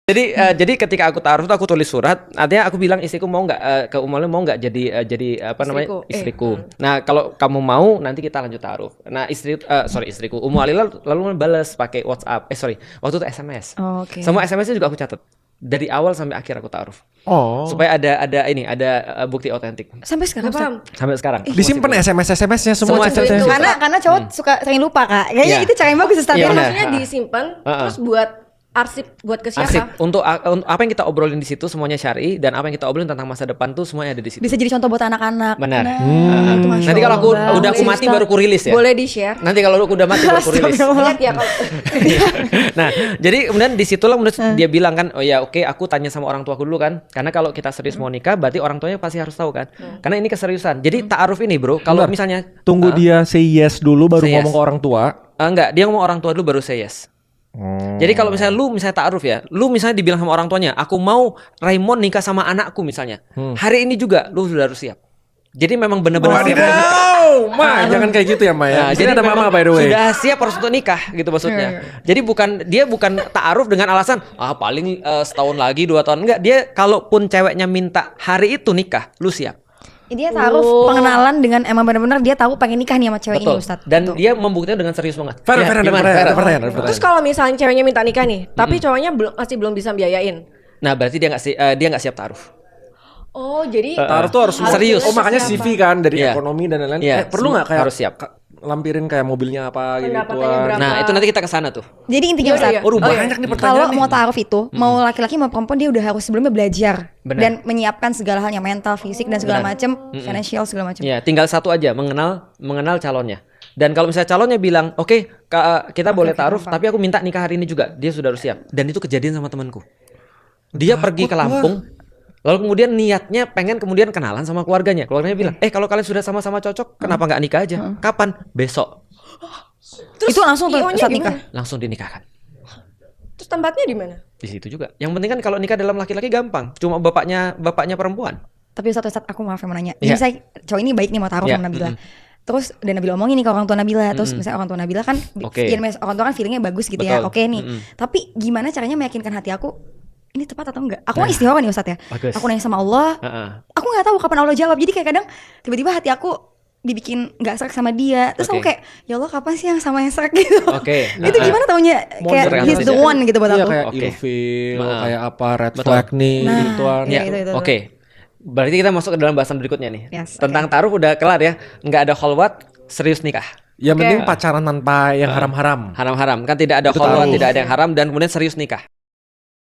Jadi ketika aku taruh tuh aku tulis surat, artinya aku bilang istriku mau nggak ke Umali mau nggak jadi apa namanya istriku. Nah kalau kamu mau nanti kita lanjut taruh. Nah istriku Umu Ali lalu balas pakai WhatsApp. Waktu itu SMS. Semua SMS-nya juga aku catat dari awal sampai akhir aku taruh. Supaya ada bukti otentik. Sampai sekarang. Sampai sekarang. Disimpan SMS-nya semua. Karena cowok suka sering lupa Kak. Kayaknya itu cara yang bagus Ustadz. Maksudnya disimpan terus buat arsip buat ke siapa? Arsip untuk apa yang kita obrolin di situ semuanya syar'i dan apa yang kita obrolin tentang masa depan tuh semuanya ada di situ. Bisa jadi contoh buat anak-anak. Benar. Nanti kalau aku udah aku mati baru ku rilis ya. Boleh di-share. Nanti kalau aku udah mati baru ku rilis. Lihat ya kalau. Nah, jadi kemudian disitulah dia bilang kan, oh ya oke, aku tanya sama orang tuaku dulu kan, karena kalau kita serius mau nikah, berarti orang tuanya pasti harus tahu kan, karena ini keseriusan. Jadi ta'aruf ini bro, kalau misalnya tunggu dia say yes dulu baru ngomong ke orang tua. Enggak, dia ngomong orang tua dulu baru say yes. Jadi kalau misalnya lu ta'aruf ya, lu misalnya dibilang sama orang tuanya, aku mau Raymond nikah sama anakku misalnya, hari ini juga lu sudah harus siap. Jadi memang benar-benar jangan kayak gitu ya Ma ya. Nah, jadi ada mama by the way. Sudah siap harus untuk nikah gitu maksudnya. Jadi bukan ta'aruf dengan alasan paling setahun lagi 2 tahun, enggak. Dia kalaupun ceweknya minta hari itu nikah, lu siap. Dia taruh pengenalan dengan emang benar-benar dia tahu pengen nikah nih sama cewek ini Ustadz. Dan dia membuktikan dengan serius banget. Pertanyaan. Terus kalau misalnya ceweknya minta nikah nih, tapi cowoknya masih belum bisa biayain. Nah, berarti dia nggak siap taruh. Oh, jadi taruh tuh harus serius. Oh, makanya CV kan dari ekonomi dan lain-lain. Perlu nggak kayak harus siap. Lampirin kayak mobilnya apa gitu. Nah, itu nanti kita ke sana tuh. Jadi intinya Ustadz, banyak nih pertanyaan. kalau mau taruh itu, mau laki-laki mau perempuan dia udah harus sebelumnya belajar dan menyiapkan segala halnya, mental, fisik dan segala macam, financial segala macam. Ya, tinggal satu aja, mengenal calonnya. Dan kalau misalnya calonnya bilang, "Oke, kita boleh taruh, tapi aku minta nikah hari ini juga." Dia sudah harus siap. Dan itu kejadian sama temanku. Dia pergi ke Lampung. Lalu kemudian niatnya pengen kemudian kenalan sama keluarganya. Keluarganya bilang, kalau kalian sudah sama-sama cocok, kenapa nggak nikah aja? Kapan? Besok. Terus itu langsung saat nikah? Langsung dinikahkan. Terus tempatnya di mana? Di situ juga. Yang penting kan kalau nikah dalam laki-laki gampang. Cuma bapaknya perempuan. Tapi Ustadz aku maaf mau nanya. Misalnya cowok ini baik nih mau taruh sama Nabila. Terus dan Nabila omongin nih ke orang tua Nabila. Terus misalnya orang tua Nabila kan, orang tua kan feelingnya bagus gitu. Betul. Ya. Oke nih. Tapi gimana caranya meyakinkan hati aku? Ini tepat atau enggak? Aku kan istikharah nih Ustadz ya. Bagus. Aku nanya sama Allah. Aku nggak tahu kapan Allah jawab. Jadi kayak kadang tiba-tiba hati aku dibikin nggak serak sama dia. Terus aku kayak, ya Allah kapan sih yang sama yang serak gitu. Itu gimana taunya kayak he's the one gitu buat aku. Kayak ilfil, kayak apa red flag nih gituan. Oke. Berarti kita masuk ke dalam bahasan berikutnya nih. Tentang taruh udah kelar ya. Nggak ada kholwat, serius nikah. Yang penting pacaran tanpa yang haram-haram. Haram-haram. Kan tidak ada kholwat, tidak ada yang haram dan kemudian serius nikah.